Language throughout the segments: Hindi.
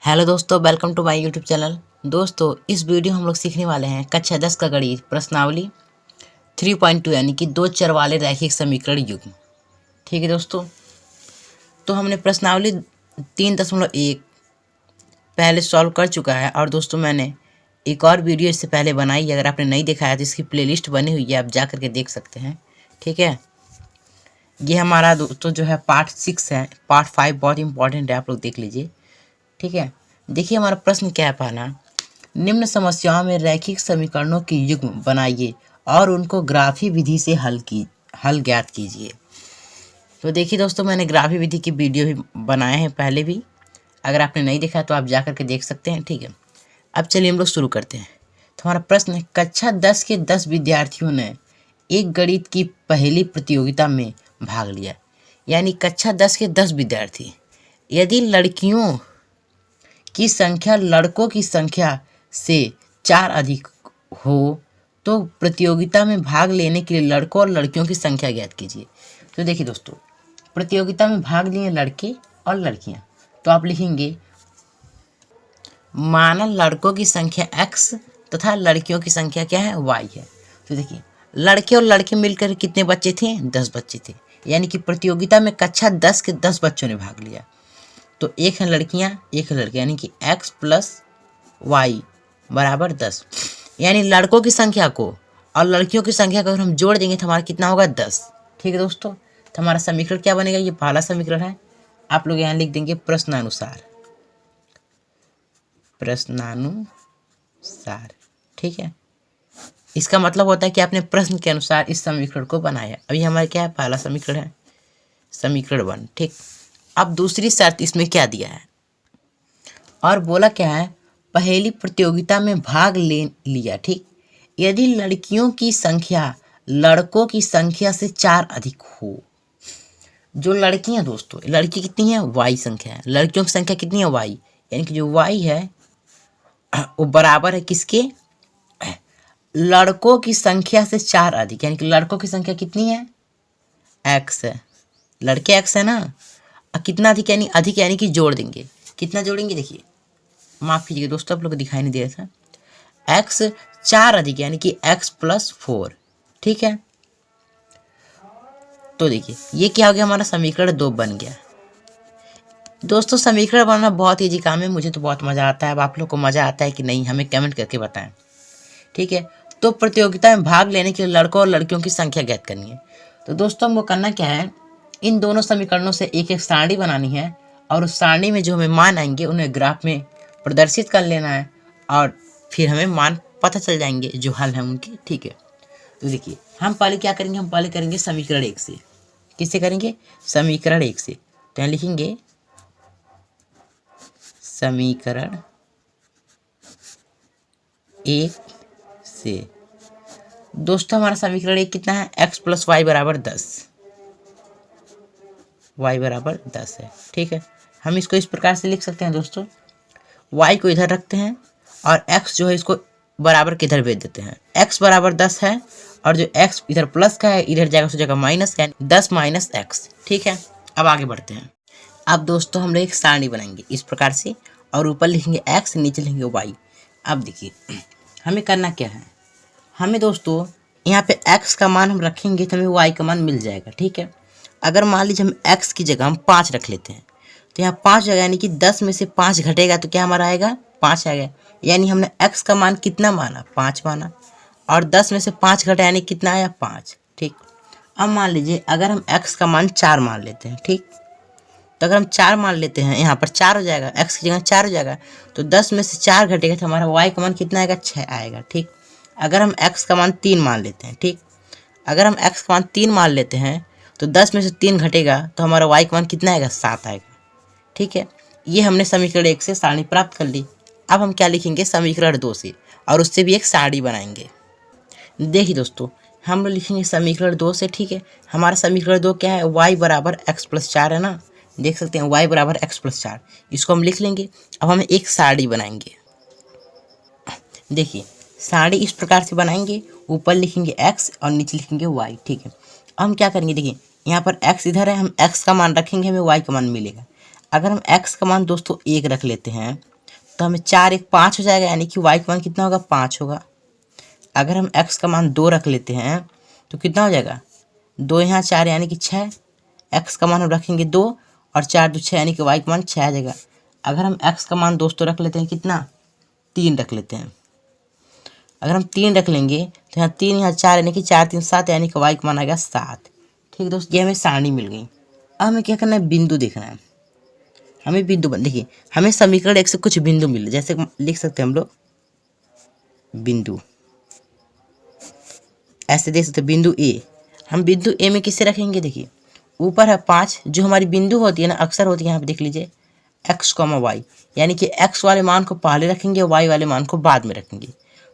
हेलो दोस्तों, welcome to my YouTube channel. दोस्तों, इस वीडियो हम लोग सीखने वाले हैं कक्षा 10 का गणित प्रश्नावली 3.2 यानी कि दो चर वाले रैखिक समीकरण युग्म। ठीक है दोस्तों, तो हमने प्रश्नावली 3.1 पहले सॉल्व कर चुका है और दोस्तों मैंने एक और वीडियो इससे पहले बनाई है। अगर आपने नहीं देखा है तो इसकी प्लेलिस्ट बनी हुई है, आप जा करके देख सकते हैं। ठीक है, ये हमारा दोस्तों जो है पार्ट 6 है। पार्ट 5 बहुत इंपॉर्टेंट है, आप लोग देख लीजिए। ठीक है, देखिए हमारा प्रश्न क्या है। पहला, निम्न समस्याओं में रैखिक समीकरणों की युग्म बनाइए और उनको ग्राफी विधि से हल ज्ञात कीजिए। तो देखिए दोस्तों, मैंने ग्राफी विधि की वीडियो भी बनाए हैं पहले भी। अगर आपने नहीं देखा तो आप जा करके देख सकते हैं। ठीक है, अब चलिए हम लोग शुरू करते हैं। तो हमारा प्रश्न है, कक्षा 10 के 10 विद्यार्थियों ने एक गणित की पहली प्रतियोगिता में भाग लिया। यानी कक्षा 10 के 10 विद्यार्थी, यदि लड़कियों की संख्या लड़कों की संख्या से 4 अधिक हो तो प्रतियोगिता में भाग लेने के लिए लड़कों और लड़कियों की संख्या ज्ञात कीजिए। तो देखिए दोस्तों, प्रतियोगिता में भाग लिए लड़के और लड़कियां, तो आप लिखेंगे माना लड़कों की संख्या x तथा लड़कियों की संख्या क्या है, y है। तो देखिए, लड़के और लड़के मिलकर कितने बच्चे थे, 10 बच्चे थे। यानी कि प्रतियोगिता में कक्षा 10 के 10 बच्चों ने भाग लिया। तो एक है लड़कियां, एक है लड़के, यानी कि x प्लस वाई बराबर 10। यानी लड़कों की संख्या को और लड़कियों की संख्या को अगर हम जोड़ देंगे तो हमारा कितना होगा, 10। ठीक है दोस्तों, तो हमारा समीकरण क्या बनेगा, ये पहला समीकरण है। आप लोग यहाँ लिख देंगे प्रश्नानुसार। ठीक है, इसका मतलब होता है कि आपने प्रश्न के अनुसार इस समीकरण को बनाया। अभी हमारा क्या है, पहला समीकरण है, समीकरण 1। ठीक, अब दूसरी शर्त इसमें क्या दिया है और बोला क्या है, पहली प्रतियोगिता में भाग ले लिया। ठीक, यदि लड़कियों की संख्या लड़कों की संख्या से 4 अधिक हो। जो लड़कियां दोस्तों, लड़की कितनी है, y संख्या है, लड़कियों की संख्या कितनी है, y। यानी कि जो y है वो बराबर है किसके, लड़कों की संख्या से 4 अधिक। यानी कि लड़कों की संख्या कितनी है, x है, लड़के x है ना। कितना अधिक, यानी अधिक, यानी कि जोड़ देंगे। कितना जोड़ेंगे, देखिए, माफ कीजिएगा दोस्तों, आप लोग को दिखाई नहीं दे रहा था। x 4 अधिक, यानी कि x प्लस 4। ठीक है, तो देखिए ये क्या हो गया, हमारा समीकरण 2 बन गया। दोस्तों, समीकरण बनाना बहुत ईजी काम है, मुझे तो बहुत मज़ा आता है। अब आप लोग को मज़ा आता है कि नहीं, हमें कमेंट करके बताएं। ठीक है, तो प्रतियोगिता में भाग लेने के लिए लड़कों और लड़कियों की संख्या ज्ञात करनी है। तो दोस्तों, हमको करना क्या है, इन दोनों समीकरणों से एक एक सारणी बनानी है और उस सारणी में जो हमें मान आएंगे उन्हें ग्राफ में प्रदर्शित कर लेना है और फिर हमें मान पता चल जाएंगे जो हल है उनके। ठीक है, तो देखिए हम पहले क्या करेंगे, हम पहले करेंगे समीकरण 1 से। किससे करेंगे, समीकरण 1 से। तो यहाँ लिखेंगे समीकरण 1 से। दोस्तों, हमारा समीकरण 1 कितना है, x प्लस वाई बराबर 10, y बराबर 10 है। ठीक है, हम इसको इस प्रकार से लिख सकते हैं दोस्तों, y को इधर रखते हैं और x जो है इसको बराबर के इधर भेज देते हैं। x बराबर 10 है और जो x इधर प्लस का है इधर जाएगा, उस जगह माइनस का है, 10 माइनस x। ठीक है, अब आगे बढ़ते हैं। अब दोस्तों हम लोग एक सारणी बनाएंगे इस प्रकार से और ऊपर लिखेंगे x, नीचे लिखेंगे y। अब देखिए हमें करना क्या है, हमें दोस्तों यहाँ पे x का मान हम रखेंगे तो हमें y का मान मिल जाएगा। ठीक है, अगर मान लीजिए हम x की जगह हम 5 रख लेते हैं तो यहाँ 5 जगह, यानी कि 10 में से 5 घटेगा तो क्या हमारा आएगा, 5 आएगा। यानी हमने x का मान कितना माना, 5 माना, और 10 में से 5 घटा यानी कितना आया, 5। ठीक, अब मान लीजिए अगर हम x का मान 4 मान लेते हैं। ठीक, तो अगर हम 4 मान लेते हैं, यहाँ पर 4 हो जाएगा, x की जगह 4 हो जाएगा, तो 10 में से 4 घटेगा तो हमारा y का मान कितना आएगा, 6 आएगा। ठीक, अगर हम x का मान 3 मान लेते हैं। ठीक, अगर हम x का मान 3 मान लेते हैं तो 10 में से 3 घटेगा तो हमारा y का मान कितना आएगा, 7 आएगा। ठीक है, ये हमने समीकरण 1 से सारणी प्राप्त कर ली। अब हम क्या लिखेंगे, समीकरण 2 से, और उससे भी एक सारणी बनाएंगे। देखिए दोस्तों, हम लोग लिखेंगे समीकरण 2 से। ठीक है, हमारा समीकरण 2 क्या है, y बराबर x प्लस 4 है ना, देख सकते हैं y बराबर x प्लस 4, इसको हम लिख लेंगे। अब हम एक सारणी बनाएंगे। देखिए सारणी इस प्रकार से बनाएंगे, ऊपर लिखेंगे x और नीचे लिखेंगे y। ठीक है, अब हम क्या करेंगे, देखिए यहाँ पर x इधर है, हम x का मान रखेंगे, हमें y का मान मिलेगा। अगर हम x का मान दोस्तों 1 रख लेते हैं तो हमें 4 1 5 हो जाएगा, यानी कि y का मान कितना होगा 5 होगा। अगर हम x का मान 2 रख लेते हैं तो कितना हो जाएगा 2 यहाँ 4 यानी कि 6। x का मान हम रखेंगे 2 और 4 2 6 यानी कि y का मान 6 आ जाएगा। अगर हम x का मान दोस्तों रख लेते हैं कितना 3 रख लेते हैं। अगर हम 3 रख लेंगे तो यहाँ 3 यहाँ 4 यानी कि 4 3 7 यानी कि y का मान आ गया 7। ठीक दोस्त, ये हमें सारणी मिल गई। अब हमें क्या करना है बिंदु देखना है। हमें बिंदु देखिए, हमें समीकरण एक से कुछ बिंदु मिले, जैसे लिख सकते हैं हम लोग बिंदु, ऐसे देख सकते हैं बिंदु ए। हम बिंदु ए में किसे रखेंगे, देखिए ऊपर है 5 जो हमारी बिंदु होती है ना, अक्सर होती है, यहाँ पे देख लीजिए x, y, यानी कि x वाले मान को पहले रखेंगे y वाले मान को बाद में रखेंगे।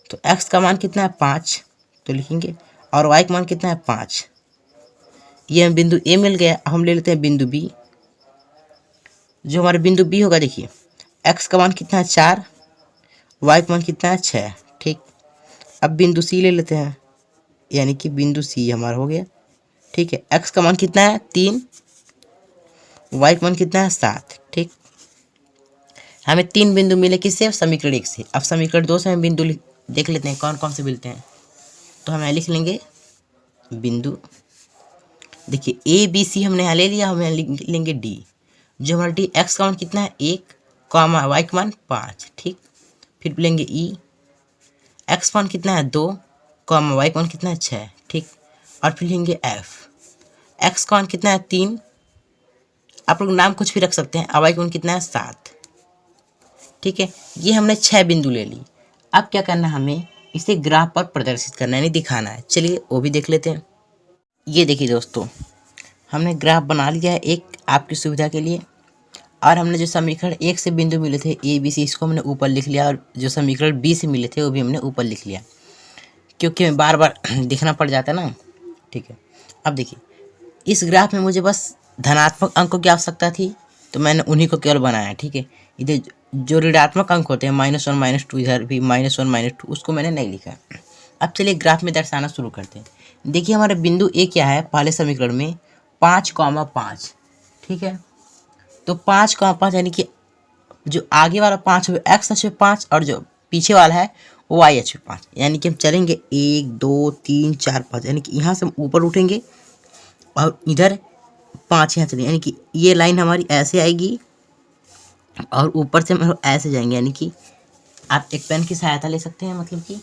तो x का मान कितना है 5 तो लिखेंगे, और y का मान कितना है 5। ये हमें बिंदु ए मिल गया। अब हम ले लेते हैं बिंदु बी। जो हमारा बिंदु बी होगा, देखिए x का मान कितना है 4, y का मान कितना है 6। ठीक, अब बिंदु सी ले लेते हैं, यानी कि बिंदु सी हमारा हो गया। ठीक है, x का मान कितना है 3, y का मान कितना है 7। ठीक, हमें 3 बिंदु मिले किससे, समीकरण 1 से। अब समीकरण 2 से हमें बिंदु देख लेते हैं कौन कौन से मिलते हैं। तो हम यहाँ लिख लेंगे बिंदु, देखिए ए बी सी हमने यहाँ ले लिया, हम यहाँ लिख लेंगे डी। जो हमारा डी एक्स का मान कितना है 1, वाई का मान 5। ठीक, फिर लेंगे ई, एक्स का मान कितना है 2, वाई का मान कितना है 6। ठीक, और फिर लेंगे एफ, एक्स का मान कितना है 3, आप लोग नाम कुछ भी रख सकते हैं, वाई का मान कितना है 7। ठीक है, ये हमने 6 बिंदु ले ली। अब क्या करना है, हमें इसे ग्राफ पर प्रदर्शित करना है, यानी दिखाना है। चलिए वो भी देख लेते हैं। ये देखिए दोस्तों, हमने ग्राफ बना लिया है एक आपकी सुविधा के लिए, और हमने जो समीकरण 1 से बिंदु मिले थे ए बी सी, इसको हमने ऊपर लिख लिया, और जो समीकरण बी से मिले थे वो भी हमने ऊपर लिख लिया, क्योंकि हमें बार बार दिखना पड़ जाता है ना। ठीक है, अब देखिए इस ग्राफ में मुझे बस धनात्मक अंकों की आवश्यकता थी, तो मैंने उन्हीं को केवल बनाया। ठीक है, इधर जो ऋणात्मक अंक होते हैं -1 -2, इधर भी -1 -2, उसको मैंने नहीं लिखा। अब चलिए ग्राफ में दर्शाना शुरू करते हैं। देखिए हमारे बिंदु ए क्या है, पहले समीकरण में 5,5। ठीक है, तो 5,5 यानी कि जो आगे वाला 5 है एक्स अक्ष पे 5, और जो पीछे वाला है वो वाई अक्ष पे 5। यानी कि हम चलेंगे 1 2 3 4 5, यानी कि यहाँ से हम ऊपर उठेंगे और इधर 5 यहाँ चलेंगे, यानी कि ये लाइन हमारी ऐसे आएगी और ऊपर से हम ऐसे जाएंगे। यानी कि आप एक पेन की सहायता ले सकते हैं, मतलब कि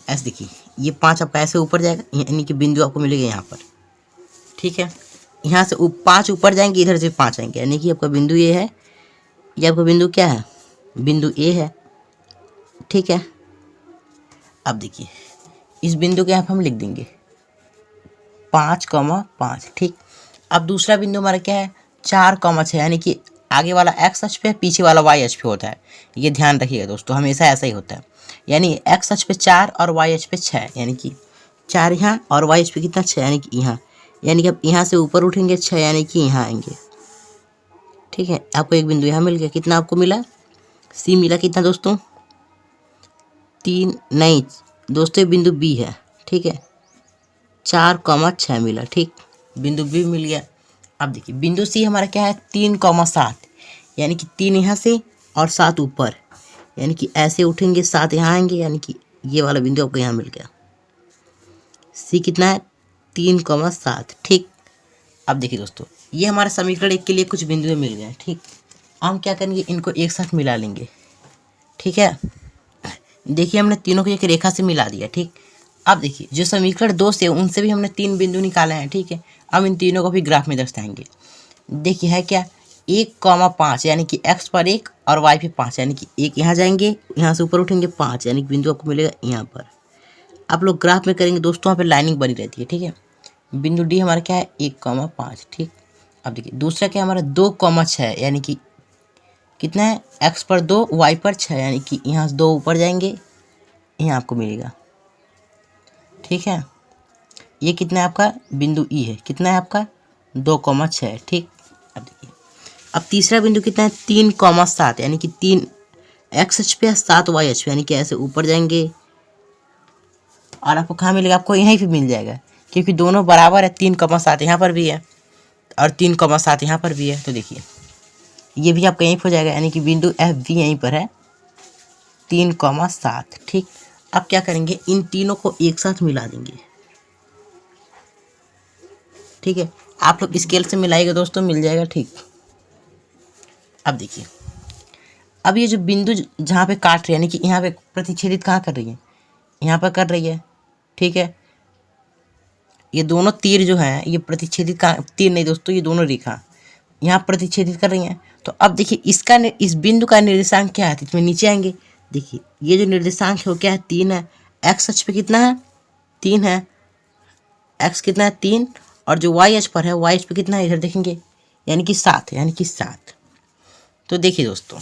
ऐसे देखिए ये 5 आपका ऐसे ऊपर जाएगा, यानी कि बिंदु आपको मिलेगा यहाँ पर। ठीक है, यहाँ से 5 ऊपर जाएंगे, इधर से 5 आएंगे, यानी कि आपका बिंदु ये है। ये आपका बिंदु क्या है, बिंदु ए है। ठीक है, अब देखिए इस बिंदु के यहाँ हम लिख देंगे 5,5। ठीक, अब दूसरा बिंदु हमारा क्या है 4,6, यानी कि आगे वाला एक्स अक्ष पे, पीछे वाला वाई अक्ष पे होता है। ये ध्यान रखिएगा दोस्तों, हमेशा ऐसा ही होता है। यानी एक्स अक्ष पे 4 और वाई अक्ष पे 6, यानी कि 4 यहाँ और वाई अक्ष पे कितना 6, यानी कि यहाँ। यानी कि अब यहाँ से ऊपर उठेंगे 6, यानी कि यहाँ आएंगे। ठीक है, आपको एक बिंदु यहाँ मिल गया। कितना आपको मिला, सी मिला। कितना दोस्तों 3 नहीं दोस्तों, ये बिंदु बी है। ठीक है, 4,6 मिला। ठीक, बिंदु बी मिल गया। अब देखिए बिंदु सी हमारा क्या है 3,7, यानी कि 3 यहाँ से और 7 ऊपर, यानी कि ऐसे उठेंगे 7 यहाँ आएंगे, यानी कि ये वाला बिंदु आपको यहाँ मिल गया। सी कितना है 3,7। ठीक, अब देखिए दोस्तों ये हमारा समीकरण 1 के लिए कुछ बिंदु मिल गए। ठीक, हम क्या करेंगे, इनको एक साथ मिला लेंगे। ठीक है, देखिए हमने तीनों को एक रेखा से मिला दिया। ठीक, अब देखिए जो समीकरण 2 से उनसे भी हमने 3 बिंदु निकाले हैं। ठीक है, अब इन तीनों को भी ग्राफ में दर्शाएंगे। देखिए है क्या 1,5, यानी कि x पर 1 और y पे 5, यानी कि 1 यहाँ जाएंगे, यहाँ से ऊपर उठेंगे 5, यानी कि बिंदु आपको मिलेगा यहाँ पर। आप लोग ग्राफ में करेंगे दोस्तों, वहाँ पे लाइनिंग बनी रहती है। ठीक है, बिंदु डी हमारा क्या है 1,5। ठीक, अब देखिए दूसरा क्या हमारा 2,6, यानी कि कितना है x पर 2 y पर 6, यानी कि यहाँ से 2 ऊपर जाएंगे, यहाँ आपको मिलेगा। ठीक है, ये कितना है आपका बिंदु ई है, कितना है आपका 2,6। ठीक, अब देखिए अब तीसरा बिंदु कितना है 3,7, यानी कि 3 एक्स अक्ष पे 7 वाई अक्ष पे, यानी कि ऐसे ऊपर जाएंगे और आपको कहाँ मिलेगा, आपको यहीं पे मिल जाएगा, क्योंकि दोनों बराबर है। 3,7 यहाँ पर भी है और 3,7 यहाँ पर भी है। तो देखिए ये भी आपका यहीं पर हो जाएगा, यानी कि बिंदु एफ भी यहीं पर है। 3,7। ठीक, अब क्या करेंगे, इन तीनों को एक साथ मिला देंगे। ठीक है, आप लोग स्केल से मिलाइएगा दोस्तों, मिल जाएगा। ठीक, अब देखिए, अब ये जो बिंदु जहाँ पे काट रही है, यानी कि यहाँ पे प्रतिच्छेदित कहाँ कर रही है, यहाँ पर कर रही है। ठीक है, ये दोनों तीर जो हैं ये प्रतिच्छेदित का, तीर नहीं दोस्तों, ये दोनों रेखा यहाँ प्रतिच्छेदित कर रही हैं। तो अब देखिए इसका इस बिंदु का निर्देशांक क्या है, तो इसमें नीचे आएंगे। देखिए ये जो निर्देशांक है वो क्या है, 3 है। एक्स अक्ष पे कितना है, 3 है। एक्स कितना है, 3। और जो वाई अक्ष पर है, वाई अक्ष पे कितना है, इधर देखेंगे, यानी कि 7 है, यानी कि 7। तो देखिए दोस्तों,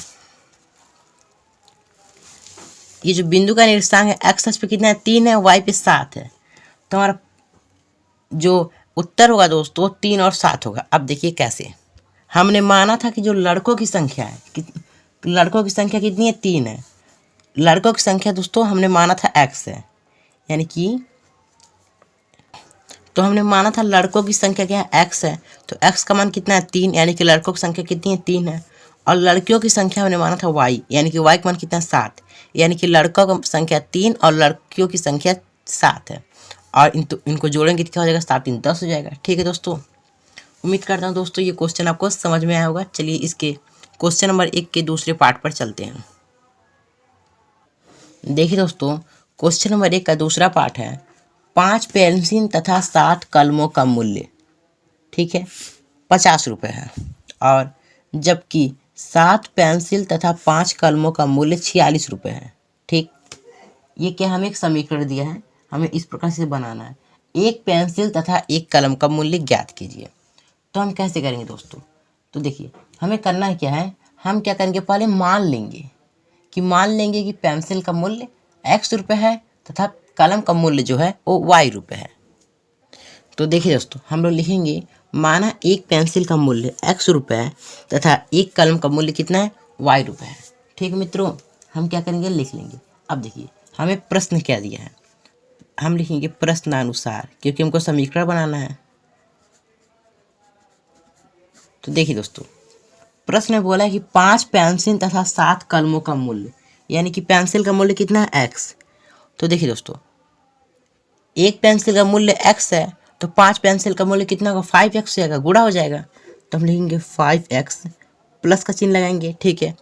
ये जो बिंदु का निर्देशांक है, एक्स अक्ष पे कितना है, 3 है, वाई पे 7 है। तो हमारा जो उत्तर होगा दोस्तों 3 और 7 होगा। अब देखिए कैसे, हमने माना था कि जो लड़कों की संख्या है, लड़कों की संख्या कितनी है, 3 है। लड़कों की संख्या दोस्तों हमने माना था x है, यानी कि, तो हमने माना था लड़कों की संख्या क्या है, x है। तो x का मान कितना है, 3, यानी कि लड़कों की संख्या कितनी है, 3 है। और लड़कियों की संख्या हमने माना था y, यानी कि y का मान कितना है, 7, यानी कि लड़कों की संख्या 3 और लड़कियों की संख्या 7 है। और इनको जोड़ेंगे तो क्या हो जाएगा, 7 3 10 हो जाएगा। ठीक है दोस्तों, उम्मीद करता हूँ दोस्तों ये क्वेश्चन आपको समझ में आया होगा। चलिए इसके क्वेश्चन नंबर 1 के दूसरे पार्ट पर चलते हैं। देखिए दोस्तों, क्वेश्चन नंबर 1 का दूसरा पार्ट है, 5 पेंसिल तथा 60 कलमों का मूल्य, ठीक है, 50 रुपये है। और जबकि 7 पेंसिल तथा 5 कलमों का मूल्य 46 रुपये है। ठीक, ये क्या, हमें एक समीकरण दिया है, हमें इस प्रकार से बनाना है, एक पेंसिल तथा एक कलम का मूल्य ज्ञात कीजिए। तो हम कैसे करेंगे दोस्तों, तो देखिए हमें करना है क्या है, हम क्या करेंगे, पहले मान लेंगे कि पेंसिल का मूल्य x रुपये है तथा कलम का मूल्य जो है वो y रुपये है। तो देखिए दोस्तों, हम लोग लिखेंगे, माना एक पेंसिल का मूल्य x रुपये है तथा एक कलम का मूल्य कितना है, y रुपये है। ठीक मित्रों, हम क्या करेंगे, लिख लेंगे। अब देखिए हमें प्रश्न क्या दिया है, हम लिखेंगे प्रश्नानुसार, क्योंकि हमको समीकरण बनाना है। तो देखिए दोस्तों, प्रश्न में बोला है कि 5 पेंसिल तथा 7 कलमों का मूल्य, यानी कि पेंसिल का मूल्य कितना है, x। तो देखिए दोस्तों, एक पेंसिल का मूल्य x है, तो 5 पेंसिल का मूल्य कितना होगा, 5x हो जाएगा, गुणा हो जाएगा। तो हम लिखेंगे 5x, प्लस का चिन्ह लगाएंगे, ठीक है,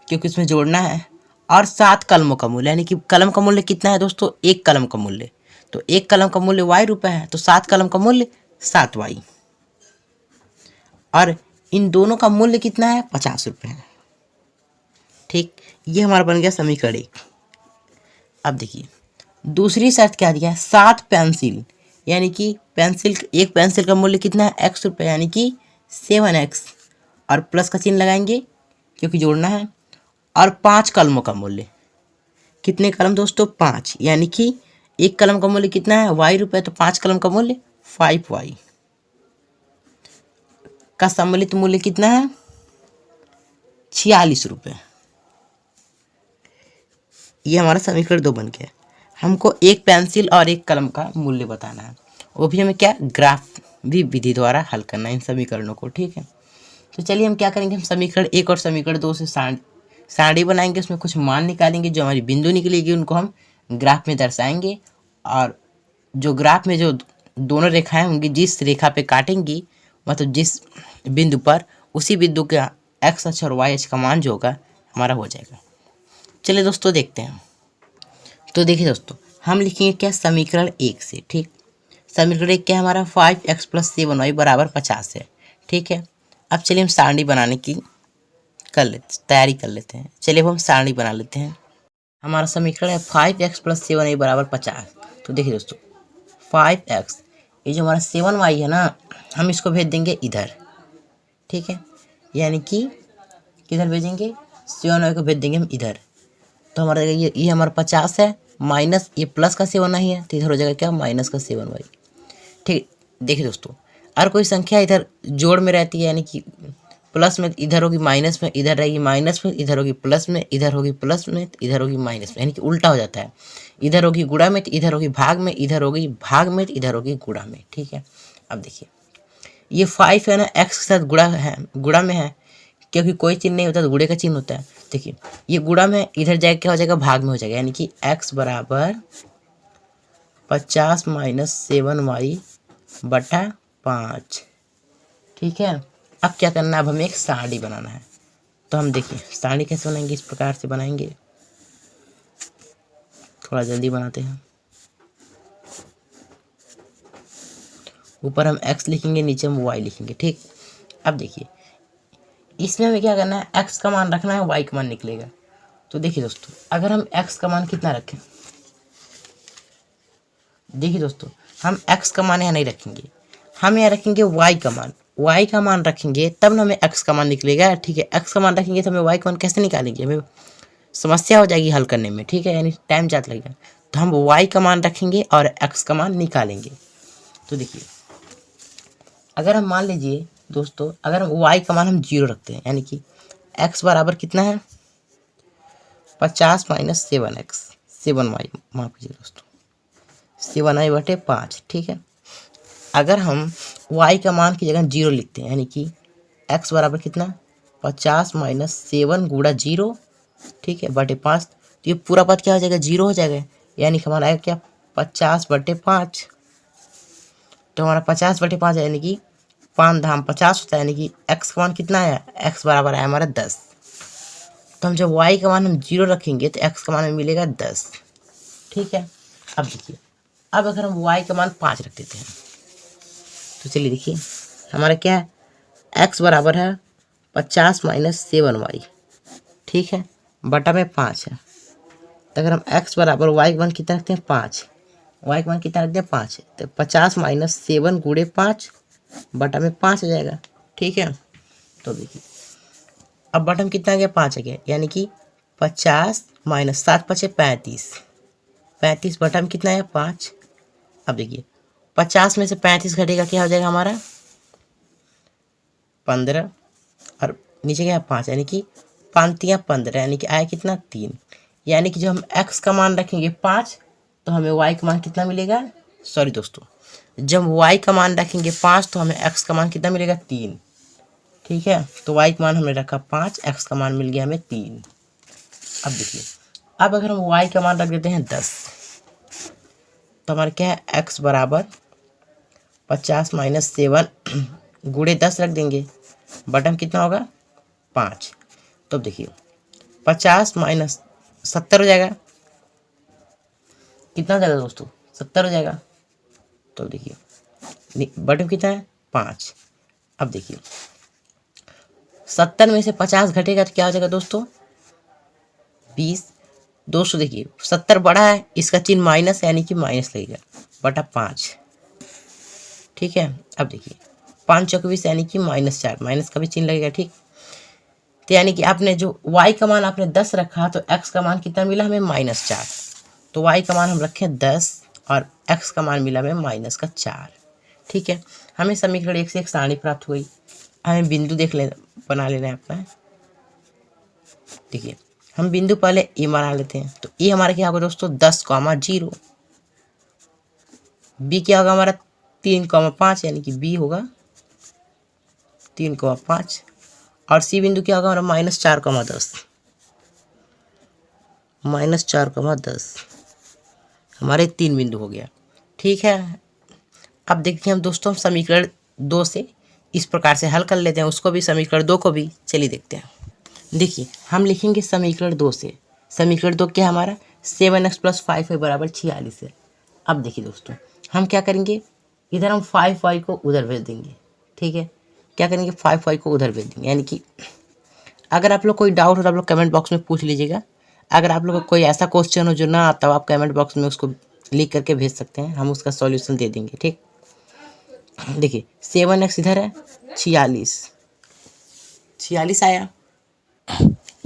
क्योंकि इसमें जोड़ना है। और 7 कलमों का मूल्य, यानी कि कलम का मूल्य कितना है दोस्तों, एक कलम का मूल्य, तो एक कलम का मूल्य y रुपये है, तो 7 कलम का मूल्य 7y। और इन दोनों का मूल्य कितना है, 50 रुपये है। ठीक, ये हमारा बन गया समीकरण 1। अब देखिए दूसरी शर्त क्या दिया है, 7 पेंसिल, यानी कि एक पेंसिल का मूल्य कितना है, x रुपये, यानी कि 7x। और प्लस का चिन्ह लगाएंगे क्योंकि जोड़ना है। और 5 कलमों का मूल्य, कितने कलम दोस्तों, 5, यानी कि एक कलम का मूल्य कितना है, y रुपये, तो 5 कलम का मूल्य 5y का सम्मिलित मूल्य कितना है, 46 रुपये। ये हमारा समीकरण 2 बन गया। हमको एक पेंसिल और एक कलम का मूल्य बताना है, वो भी हमें क्या, ग्राफ भी विधि द्वारा हल करना है इन समीकरणों को। ठीक है, तो चलिए हम क्या करेंगे, हम समीकरण 1 और समीकरण 2 से सारणी बनाएंगे, उसमें कुछ मान निकालेंगे, जो हमारी बिंदु निकलेगी उनको हम ग्राफ में दर्शाएंगे। और जो ग्राफ में जो दोनों रेखाएं होंगी, जिस रेखा पे काटेंगी, मतलब जिस बिंदु पर, उसी बिंदु का x अक्ष और y अक्ष का मान जो होगा हमारा हो जाएगा। चलिए दोस्तों देखते हैं। तो देखिए दोस्तों, हम लिखेंगे क्या, समीकरण 1 से। ठीक, समीकरण 1 क्या है हमारा, 5x + 7y = 50 है। ठीक है, अब चलिए हम सारणी बनाने की तैयारी कर लेते हैं। चलिए अब हम सारणी बना लेते हैं। हमारा समीकरण है 5x + 7y = 50। तो देखिए दोस्तों, 5x, ये जो हमारा 7y है ना, हम इसको भेज देंगे इधर। ठीक है, यानी कि किधर भेजेंगे, 7y को भेज देंगे हम इधर। तो हमारा ये हमारा 50 है, माइनस ये प्लस का 7y है, तो इधर हो जाएगा क्या, माइनस का 7y। ठीक, देखिए दोस्तों, हर कोई संख्या इधर जोड़ में रहती है, यानी कि प्लस में इधर होगी, माइनस में इधर रहेगी, माइनस में इधर होगी, प्लस में इधर होगी, प्लस में इधर होगी, माइनस में, यानी कि उल्टा हो जाता है। इधर होगी गुणा में, इधर होगी भाग में, इधर होगी भाग में, इधर होगी गुणा में। ठीक है, अब देखिए ये 5 है ना, x के साथ गुणा में है, क्योंकि कोई चिन्ह नहीं होता तो गुणे का चिन्ह होता है। देखिए ये गुणा में इधर जाएगा क्या हो जाएगा, भाग में हो जाएगा, यानी कि x बराबर 50 माइनस 7y बटा 5। ठीक है, अब क्या करना है, अब हमें एक सारणी बनाना है। तो हम देखिए सारणी कैसे बनाएंगे, इस प्रकार से बनाएंगे, थोड़ा जल्दी बनाते हैं। ऊपर हम x लिखेंगे, नीचे हम y लिखेंगे। ठीक, अब देखिए इसमें हमें क्या करना है, x का मान रखना है, y का मान निकलेगा। तो देखिए दोस्तों अगर हम x का मान कितना रखें, देखिए दोस्तों हम x का मान यहाँ नहीं रखेंगे, हम यहाँ रखेंगे y का मान। y का मान रखेंगे तब ना हमें x का मान निकलेगा। ठीक है, x का मान रखेंगे तो हमें y का मान कैसे निकालेंगे, हमें समस्या हो जाएगी हल करने में। ठीक है, यानी टाइम ज़्यादा लगेगा। तो हम y का मान रखेंगे और x का मान निकालेंगे। तो देखिए अगर हम मान लीजिए दोस्तों, अगर हम y का मान हम 0 रखते हैं, यानी कि x बराबर कितना है 50 माइनस 7x, 7y, माफ कीजिए दोस्तों 7y बटे 5। ठीक है, अगर हम y का मान की जगह 0 लिखते हैं, यानी कि x बराबर कितना 50 माइनस 7 गुणा 0, ठीक है, बटे 5, तो ये पूरा पद क्या हो जाएगा, 0 हो जाएगा, यानी कि हमारा आएगा क्या 50 बटे 5। तो हमारा 50 बटे 5 यानी कि 5 धाम 50 होता है, यानी कि x का मान कितना है, x बराबर है हमारा 10। तो हम जब y का मान हम 0 रखेंगे तो x का मान हमें मिलेगा 10। ठीक है, अब देखिए अब अगर हम y का मान 5 रख देते हैं, तो चलिए देखिए हमारा क्या है, x बराबर है 50 माइनस 7y, ठीक है, बटा में 5 है। तो अगर हम x बराबर y का मान कितना रखते हैं 5, y का मान कितना रखते हैं 5, तो 50 माइनस 7 गुणे 5 बटा में 5 आ जाएगा। ठीक है, तो देखिए अब बटा में कितना आ गया 5 आ गया, यानी कि 50 माइनस 7 5 35, 35 बटा में कितना है 5। अब देखिए 50 में से 35 घटेगा क्या हो जाएगा हमारा 15, और नीचे क्या है 5, यानी कि 5 3 15, यानी कि आया कितना 3। यानी कि जब हम x का मान रखेंगे 5 तो हमें y का मान कितना मिलेगा, सॉरी दोस्तों, जब y का मान रखेंगे 5 तो हमें x का मान कितना मिलेगा 3। ठीक है, तो y का मान हमने रखा 5, x का मान मिल गया हमें 3। अब देखिए अब अगर हम y का मान रख देते हैं 10, तो हमारा क्या है x बराबर 50 माइनस 7 गुणे 10 रख देंगे, बटन कितना होगा 5। तो अब देखिए 50 माइनस 70 हो जाएगा, कितना हो जाएगा दोस्तों 70 हो जाएगा। तो देखिए बटन कितना है 5। अब देखिए 70 में से 50 घटेगा तो क्या हो जाएगा दोस्तों 20। दोस्तों देखिए 70 बड़ा है, इसका चिन्ह माइनस है, यानी कि माइनस लगेगा बटा 5। ठीक है, अब देखिए 5 चौक 20 यानी कि -4, माइनस का भी चिन्ह लगेगा। ठीक, तो यानी कि आपने जो y का मान आपने 10 रखा तो x का मान कितना मिला हमें -4, तो y का मान हम रखें 10 और x का मान मिला हमें -4। ठीक है, हमें समीकरण 1 से एक सारणी प्राप्त हुई। हमें बिंदु बना लेना है अपना। देखिए हम बिंदु पहले ए बना लेते हैं, तो ए हमारा क्या होगा दोस्तों 10,0, बी क्या होगा हमारा 3,5, यानी कि बी होगा 3,5, और सी बिंदु क्या होगा हमारा -4,10, -4,10, हमारे 3 बिंदु हो गया। ठीक है, अब देखते हैं हम दोस्तों समीकरण 2 से इस प्रकार से हल कर लेते हैं, उसको भी समीकरण 2 को भी। चलिए देखते हैं। देखिए हम लिखेंगे समीकरण 2 से, समीकरण 2 क्या है हमारा 7x + 5y बराबर 46 है। अब देखिए दोस्तों हम क्या करेंगे, इधर हम 5y को उधर भेज देंगे। ठीक है, क्या करेंगे 5y को उधर भेज देंगे, यानी कि अगर आप लोग कोई डाउट हो तो आप लोग कमेंट बॉक्स में पूछ लीजिएगा। अगर आप लोग को कोई ऐसा क्वेश्चन हो जो ना आता हो, आप कमेंट बॉक्स में उसको लिख करके भेज सकते हैं, हम उसका सॉल्यूशन दे देंगे। ठीक, देखिए 7x इधर है 46 आया,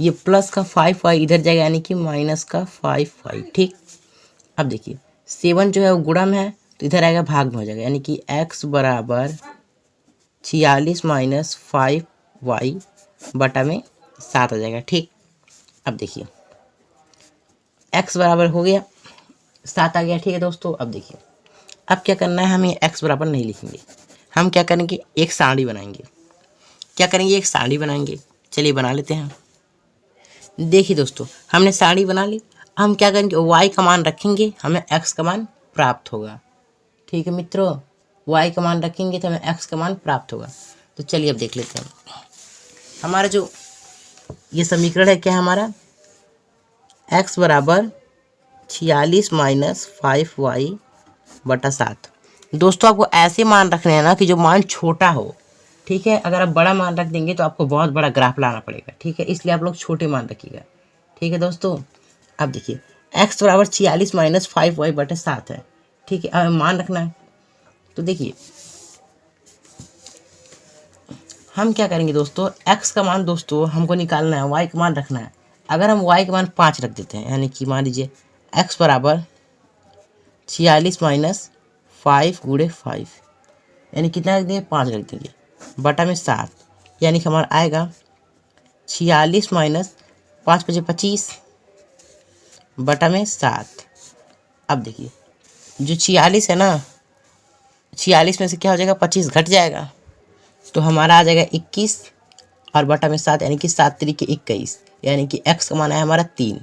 ये प्लस का 5y इधर जाएगा, यानी कि माइनस का 5y। ठीक, अब देखिए 7 जो है वो गुणा में है तो इधर आएगा भाग में हो जाएगा, यानी कि x बराबर 46 माइनस 5y बटा में 7 आ जाएगा। ठीक, अब देखिए x बराबर हो गया 7 आ गया। ठीक है दोस्तों, अब देखिए अब क्या करना है, हमें x बराबर नहीं लिखेंगे, हम क्या करेंगे एक सारणी बनाएंगे। क्या करेंगे, एक सारणी बनाएंगे। चलिए बना लेते हैं। देखिए दोस्तों, हमने साड़ी बना ली। हम क्या करेंगे, y का मान रखेंगे, हमें x का मान प्राप्त होगा। ठीक है मित्रों, y का मान रखेंगे तो हमें x का मान प्राप्त होगा। तो चलिए अब देख लेते हैं। हमारा जो ये समीकरण है क्या है हमारा, x बराबर 46 माइनस 5y बटा 7। दोस्तों आपको ऐसे मान रखने हैं ना कि जो मान छोटा हो। ठीक है, अगर आप बड़ा मान रख देंगे तो आपको बहुत बड़ा ग्राफ लाना पड़ेगा। ठीक है, इसलिए आप लोग छोटे मान रखिएगा। ठीक है दोस्तों, अब देखिए x बराबर 46 माइनस 5y बटे 7 है। ठीक है, अब मान रखना है। तो देखिए हम क्या करेंगे दोस्तों, x का मान दोस्तों हमको निकालना है, y का मान रखना है। अगर हम y का मान 5 रख देते हैं, यानी कि मान लीजिए x बराबर 46 माइनस 5 गुणे 5, यानी कितना रख देंगे, 5 रख देंगे, बटा में 7, यानी कि हमारा आएगा 46 माइनस 5 पचे 25 बटा में 7। अब देखिए जो 46 है ना, 46 में से क्या हो जाएगा, 25 घट जाएगा, तो हमारा आ जाएगा 21 और बटा में 7, यानी कि 7 तरीके 21, यानी कि x का मान है हमारा 3।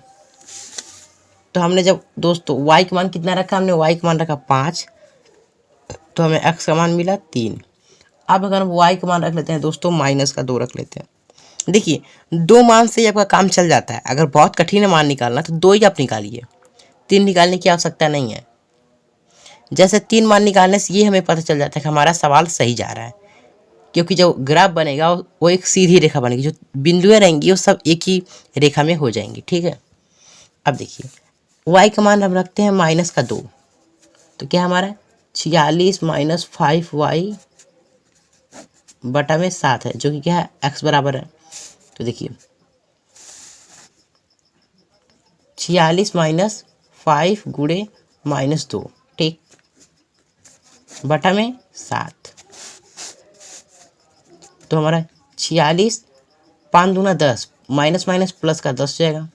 तो हमने जब दोस्तों y का मान कितना रखा, हमने y का मान रखा 5, तो हमें x का मान मिला 3। अब अगर हम y का मान रख लेते हैं दोस्तों, माइनस का 2 रख लेते हैं। देखिए 2 मान से ही आपका काम चल जाता है। अगर बहुत कठिन है मान निकालना तो 2 ही आप निकालिए, 3 निकालने की आवश्यकता नहीं है। जैसे 3 मान निकालने से ये हमें पता चल जाता है कि हमारा सवाल सही जा रहा है, क्योंकि जो ग्राफ बनेगा वो एक सीधी रेखा बनेगी, जो बिंदुएं रहेंगी वो सब एक ही रेखा में हो जाएंगी। ठीक है, अब देखिए y का मान हम रखते हैं माइनस का 2, तो क्या हमारा 46 माइनस 5y बटा में 7 है, जो कि क्या है, x बराबर है। तो देखिए 46 माइनस 5 गुणे माइनस 2, ठीक, बटा में 7। तो हमारा 46 5 दूना 10, माइनस माइनस प्लस का 10 हो जाएगा,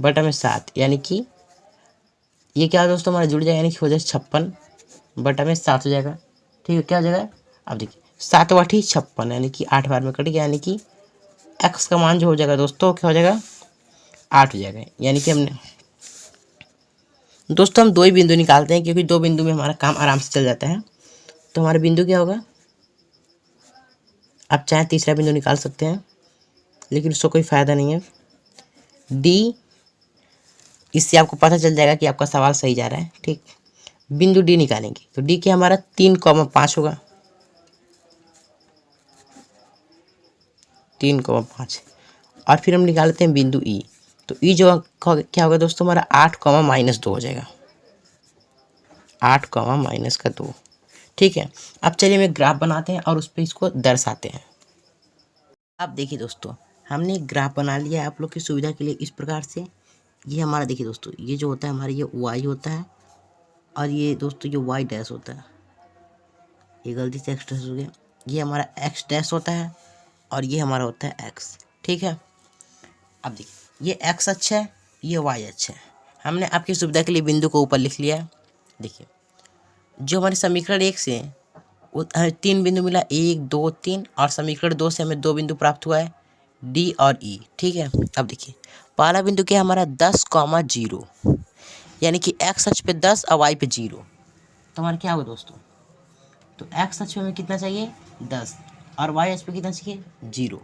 बटा में 7, यानी कि ये क्या दोस्तों हमारा जुड़ जाएगा, यानी कि हो जाएगा 56 बटा में 7 हो जाएगा। ठीक है, क्या हो जाएगा, अब देखिए 7 वाठी 56, यानी कि 8 बार में कट गया, यानी कि x का मान जो हो जाएगा दोस्तों क्या हो जाएगा, 8 हो जाएगा। यानी कि हमने दोस्तों हम 2 ही बिंदु निकालते हैं, क्योंकि 2 बिंदु में हमारा काम आराम से चल जाता है। तो हमारा बिंदु क्या होगा, आप चाहे तीसरा बिंदु निकाल सकते हैं, लेकिन उसका कोई फ़ायदा नहीं है। डी, इससे आपको पता चल जाएगा कि आपका सवाल सही जा रहा है। ठीक, बिंदु डी निकालेंगे, तो डी क्या हमारा 3,5 होगा, 3,5। और फिर हम निकालते हैं बिंदु ई, तो ई जो क्या होगा दोस्तों हमारा 8,-2 हो जाएगा, 8,-2। ठीक है, अब चलिए हम एक ग्राफ बनाते हैं और उस पर इसको दर्शाते हैं। अब देखिए दोस्तों, हमने एक ग्राफ बना लिया है आप लोग की सुविधा के लिए इस प्रकार से। ये हमारा देखिए दोस्तों, ये जो होता है हमारा ये y होता है, और ये दोस्तों ये y डैश होता है, ये गलती से x डैश हो गया, ये हमारा x डैश होता है, और ये हमारा होता है x। ठीक है, अब देखिए ये x अक्ष है, ये y अक्ष है। हमने आपकी सुविधा के लिए बिंदु को ऊपर लिख लिया है। देखिए जो हमारे समीकरण 1 से हमें 3 बिंदु मिला, 1 2 3, और समीकरण 2 से हमें 2 बिंदु प्राप्त हुआ है, डी और ई। ठीक है, अब देखिए पहला बिंदु क्या है हमारा 10,0, यानी कि x अक्ष पे 10 और y पे 0। तो हमारा क्या होगा दोस्तों, तो x अक्ष पे हमें कितना चाहिए 10, और y अक्ष पे कितना चाहिए 0।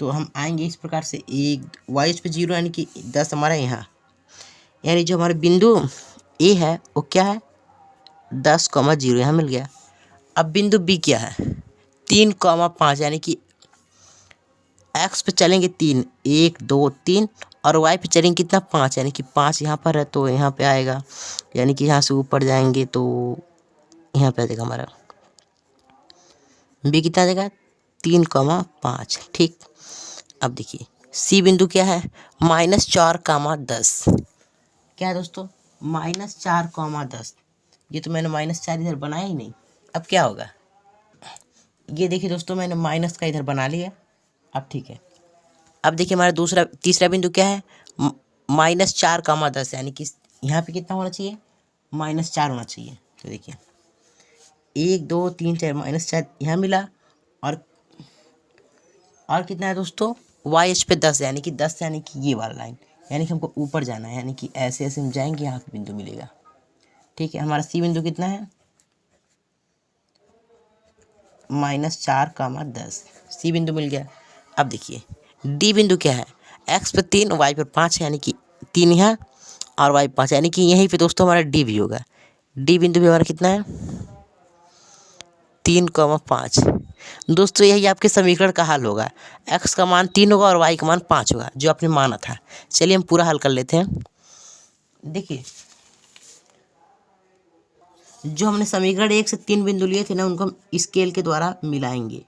तो हम आएंगे इस प्रकार से, एक y अक्ष पे 0 यानी कि 10 हमारा यहाँ, यानी जो हमारा बिंदु ए है वो क्या है 10,0 यहाँ मिल गया। अब बिंदु बी क्या है 3,5, यानी कि x पे चलेंगे 3, 1 2 3, और y पे चलेंगे कितना 5, यानी कि 5 यहाँ पर है तो यहाँ पे आएगा, यानी कि यहाँ से ऊपर जाएंगे तो यहाँ पे आ जाएगा हमारा b कितना आ जाएगा 3,5। ठीक, अब देखिए सी बिंदु क्या है -4,10, क्या है दोस्तों -4,10। ये तो मैंने -4 इधर बनाया ही नहीं। अब क्या होगा, ये देखिए दोस्तों मैंने माइनस का इधर बना लिया। अब ठीक है, अब देखिए हमारा तीसरा बिंदु क्या है -4,10, यानी कि यहाँ पे कितना होना चाहिए -4 होना चाहिए। तो देखिए 1 2 3 4 -4 यहाँ मिला, और कितना है दोस्तों, वाई एच पे 10, यानी कि 10 यानी कि ये वाला लाइन, यानी कि हमको ऊपर जाना है, यानी कि ऐसे ऐसे हम जाएंगे, यहाँ पे बिंदु मिलेगा। ठीक है, हमारा सी बिंदु कितना है, -4, 10, सी बिंदु मिल गया। अब देखिए डी बिंदु क्या है, एक्स पे 3 वाई पर 5 यानी कि 3 यहाँ और वाई 5, यानी कि यहीं पे दोस्तों हमारा डी भी होगा। डी बिंदु भी हमारा कितना है, 3, 5। दोस्तों यही आपके समीकरण का हल होगा, x का मान 3 होगा और y का मान 5 होगा, जो आपने माना था। चलिए हम पूरा हल कर लेते हैं। देखिए जो हमने समीकरण 1 से 3 बिंदु लिए थे ना, उनको हम स्केल के द्वारा मिलाएंगे।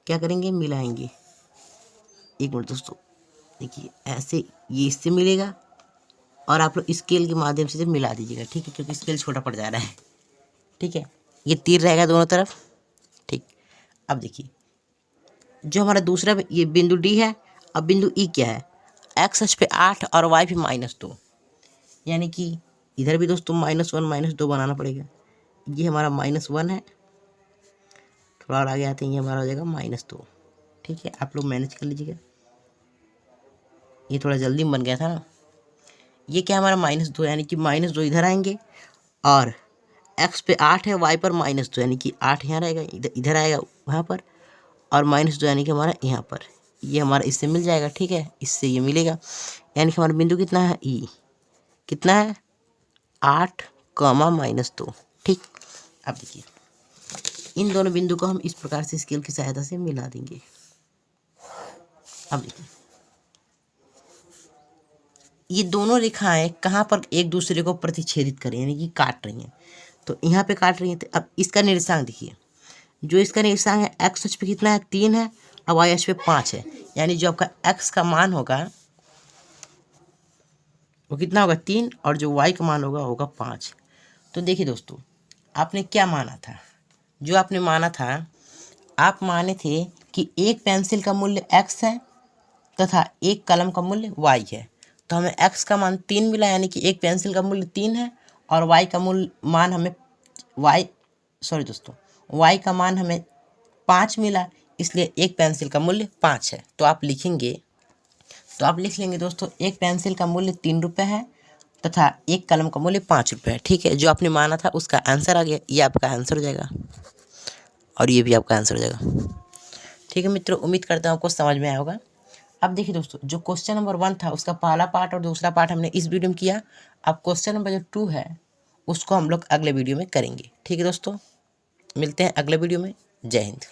क्या करेंगे, मिलाएंगे। एक मिनट दोस्तों, देखिए ऐसे ये इससे मिलेगा और आप लोग स्केल के माध्यम से मिला दीजिएगा, ठीक है, क्योंकि स्केल छोटा पड़ जा रहा है। ठीक है, ये तीर रहेगा दोनों तरफ। ठीक, अब देखिए जो हमारा दूसरा ये बिंदु डी है, अब बिंदु ई क्या है, एक्स अक्ष पे 8 और वाई पे -2, यानी कि इधर भी दोस्तों -1 -2 बनाना पड़ेगा। ये हमारा -1 है, थोड़ा और आगे आते हैं, ये हमारा हो जाएगा -2। ठीक है, आप लोग मैनेज कर लीजिएगा, ये थोड़ा जल्दी बन गया था ना। ये क्या हमारा -2, यानी कि -2 इधर आएंगे और एक्स पे 8 है, वाई पर -2, यानी कि 8 यहाँ रहेगा, इधर आएगा वहाँ पर, और -2 यानी कि हमारा यहाँ पर, ये हमारा इससे मिल जाएगा। ठीक है, इससे ये मिलेगा, यानी कि हमारा बिंदु कितना है, ई कितना है, 8, -2। ठीक, अब देखिए इन दोनों बिंदु को हम इस प्रकार से स्केल की सहायता से मिला देंगे। अब देखिए ये दोनों रेखाएं कहाँ पर एक दूसरे को प्रतिच्छेदित करें, यानी कि काट रही हैं, तो यहाँ पे काट रही हैं। तो अब इसका निर्देशांक देखिए, जो इसका निर्देशांक है एक्स अक्ष पे कितना है, 3 है और वाई अक्ष पे 5 है, यानी जो आपका एक्स का मान होगा वो कितना होगा, 3, और जो वाई का मान होगा 5। तो देखिए दोस्तों आपने क्या माना था, जो आपने माना था, आप माने थे कि एक पेंसिल का मूल्य x है तथा एक कलम का मूल्य y है। तो हमें x का मान 3 मिला, यानी कि एक पेंसिल का मूल्य 3 है, और y का मान हमें y का मान हमें 5 मिला, इसलिए एक पेंसिल का मूल्य 5 है। तो आप लिख लेंगे दोस्तों, एक पेंसिल का मूल्य 3 रुपये है तथा एक कलम का मूल्य 5 रुपये है। ठीक है, जो आपने माना था उसका आंसर आ गया, ये आपका आंसर हो जाएगा और ये भी आपका आंसर हो जाएगा। ठीक है मित्रों, उम्मीद करता हूँ आपको समझ में आया होगा। अब देखिए दोस्तों, जो क्वेश्चन नंबर 1 था उसका पहला पार्ट और दूसरा पार्ट हमने इस वीडियो में किया। अब क्वेश्चन नंबर जो 2 है उसको हम लोग अगले वीडियो में करेंगे। ठीक है दोस्तों, मिलते हैं अगले वीडियो में। जय हिंद।